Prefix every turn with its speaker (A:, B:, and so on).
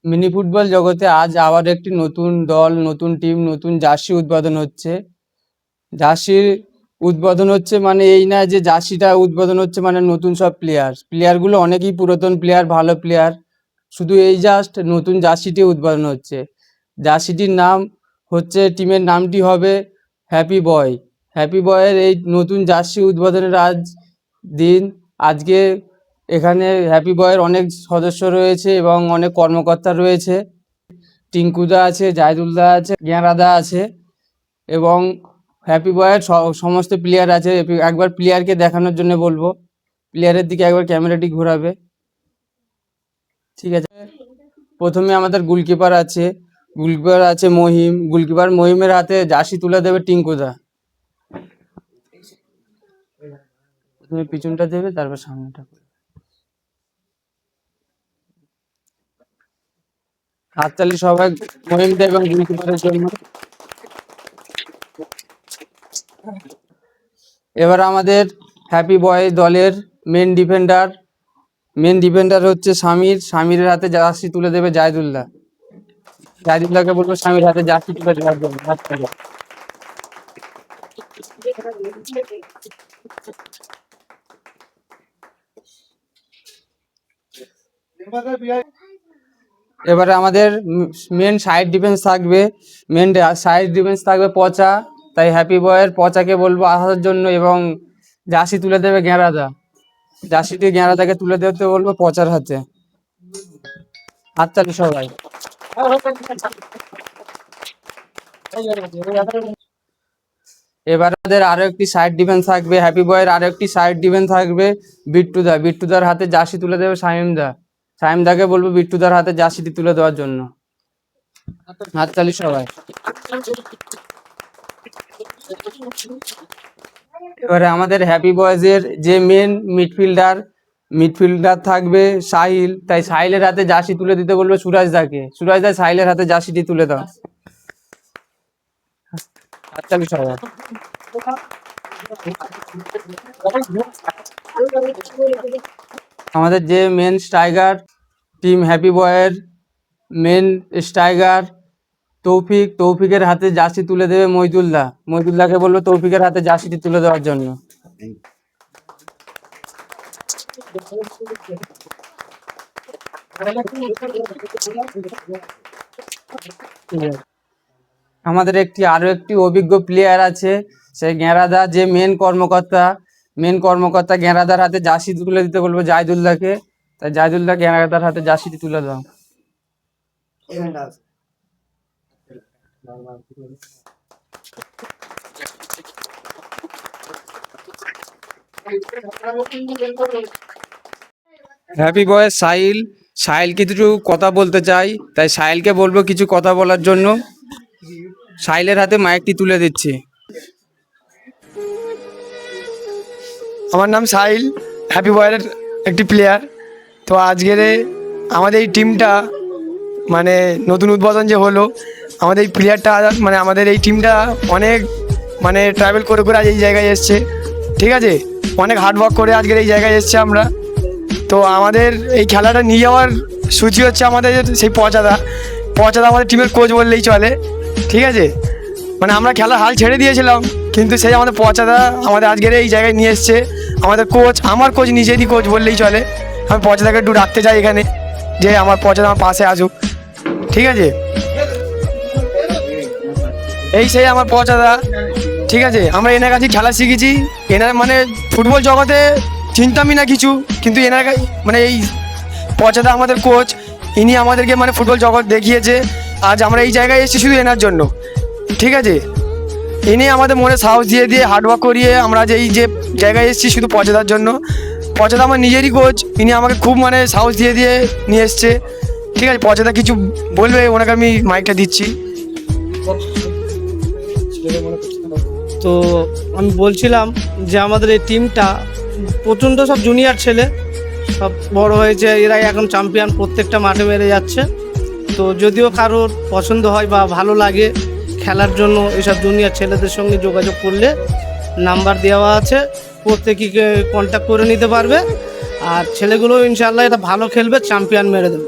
A: Mini football জগতে আজ আবার একটি নতুন দল, নতুন টিম, নতুন জার্সি উদ্বোধন হচ্ছে। জার্সির উদ্বোধন হচ্ছে মানে এই না যে জার্সিটা উদ্বোধন হচ্ছে মানে নতুন সব প্লেয়ারগুলো অনেকই পুরাতন প্লেয়ার, ভালো প্লেয়ার। শুধু এই জাস্ট নতুন জার্সিটি উদ্বোধন হচ্ছে। জার্সিটির নাম হচ্ছে, টিমের নামটি হবে হ্যাপি বয়। হ্যাপি বয়ের এই নতুন জার্সি উদ্বোধনের দিন। আজকে এখানে হ্যাপি বয়ের অনেক সদস্য রয়েছে এবং অনেক কর্মকর্তা রয়েছে। টিঙ্কুদা আছে, জাহিদুলদা আছে, জ্ঞানাদা আছে এবং হ্যাপি বয়ের সমস্ত প্লেয়ার আছে। একবার প্লেয়ারকে দেখানোর জন্য বলবো, প্লেয়ারের দিকে একবার ক্যামেরাটি ঘোরাবে। ঠিক আছে, প্রথমে আমাদের গোলকিপার আছে মহিম। গোলকিপার মহিমের হাতে জার্সি তুলে দেবে টিঙ্কুদা। প্রথমে পিছনটা দেবে, তারপর সামনেটা। হাততালি সবাই মহিমদা এবং গোলকিপারের জন্য। এবার আমাদের হ্যাপি বয় দলের মেন ডিফেন্ডার হচ্ছে স্বামীরের হাতে জার্সি তুলে দেবে জাহিদুল্লাহকে বলবো স্বামীর হাতে জার্সি তুলে দেওয়ার জন্য। এবারে আমাদের মেন সাইড ডিফেন্স থাকবে পচা। তাই হ্যাপি বয়ের পচাকে বলবো আসার জন্য এবং জার্সি তুলে দেবে জ্ঞানাদা। জার্সিটি জ্ঞানাদাকে তুলে দিতে বলবো পচার হাতে। হাততালি সবাই। এবার আমাদের আরো একটি সাইড ডিফেন্স থাকবে, হ্যাপি বয়ের আরো একটি সাইড ডিফেন্স থাকবে বিট্টুদার হাতে জার্সি তুলে দেবে সাইমদাকে বলবো বিট্টুদার হাতে জার্সিটি তুলে দেওয়ার জন্য। হাততালি সবাই। এবারে আমাদের হ্যাপি বয়েজের যে মেন মিডফিল্ডার থাকবে সাহিল। তাই সাহিলের হাতে জার্সি তুলে দিতে বলবো সুরাজদাকে। সুরাজদা সাহিলের হাতে জার্সিটি তুলে দাও। হাততালি সবাই। আমাদের যে মেন স্ট্রাইকার, টিম হ্যাপি বয়ের মেন স্ট্রাইকার তৌফিকের হাতে জার্সি তুলে দেবে মহিদুল্লাহকে বলবো তৌফিকের হাতে জার্সিটি তুলে দেওয়ার জন্য। আমাদের আরো একটি অভিজ্ঞ প্লেয়ার আছে, সেই জ্ঞানাদা, যে মেন কর্মকর্তা জ্ঞানাদার হাতে জার্সি তুলে দিতে বলবো জাহিদুল্লাহকে। তাই জাহিদুল্লাহ জ্ঞানাদার হাতে জার্সিটি তুলে দাও। হ্যাপি বয় সাহিল কিছু কথা বলতে চাই, তাই সাহিলকে বলবো কিছু কথা বলার জন্য। সাহিলের হাতে মাইকটি তুলে দিচ্ছি।
B: আমার নাম সাহিল, হ্যাপি বয়ের একটি প্লেয়ার। তো আজকের আমাদের এই টিমটা মানে নতুন উদ্বোধন যে হলো, আমাদের এই প্লেয়ারটা মানে আমাদের এই টিমটা অনেক মানে ট্রাভেল করে আজ এই জায়গায় এসছে। ঠিক আছে, অনেক হার্ডওয়ার্ক করে আজকের এই জায়গায় এসছে আমরা। তো আমাদের এই খেলাটা নিয়ে যাওয়ার সূচি হচ্ছে আমাদের সেই পচাদা আমাদের টিমের কোচ বললেই চলে। ঠিক আছে, মানে আমরা খেলার হাল ছেড়ে দিয়েছিলাম, কিন্তু সেই আমাদের পচাদা আমাদের আজকের এই জায়গায় নিয়ে এসছে। আমাদের আমার কোচ নিজেরই কোচ বললেই চলে। আমি পচাদাকে একটু রাখতে চাই এখানে, যে আমার পচাদা আমার পাশে আসুক। ঠিক আছে, সেই আমার পচাদা। ঠিক আছে, আমরা এনার কাছে খেলা শিখেছি। এনার মানে ফুটবল জগতে চিনতামই না কিছু, কিন্তু এনার মানে এই পচাদা আমাদের কোচ, ইনি আমাদেরকে মানে ফুটবল জগৎ দেখিয়েছে। আজ আমরা এই জায়গায় এসেছি শুধু এনার জন্য। ঠিক আছে, ইনি আমাদের মনে সাহস দিয়ে হার্ডওয়ার্ক করিয়ে আমরা যে জায়গায় এসেছি শুধু পচাদার জন্য। পচাদা আমার নিজেরই কোচ, ইনি আমাকে খুব মানে সাহস দিয়ে নিয়ে এসছে। ঠিক আছে, পচাদা কিছু বলবে, ওনাকে আমি মাইকটা দিচ্ছি।
C: তো আমি বলছিলাম যে আমাদের এই টিমটা প্রচণ্ড সব জুনিয়র ছেলে, সব বড় হয়েছে, এরাই এখন চ্যাম্পিয়ন, প্রত্যেকটা মাঠে মেরে যাচ্ছে। তো যদিও কারোর পছন্দ হয় বা ভালো লাগে খেলার জন্য, এসব জুনিয়র ছেলেদের সঙ্গে যোগাযোগ করলে নাম্বার দেওয়া আছে, প্রত্যেকে কন্ট্যাক্ট করে নিতে পারবে। আর ছেলেগুলো ইনশাআল্লাহ এটা ভালো খেলবে, চ্যাম্পিয়ন মেরে দেবে।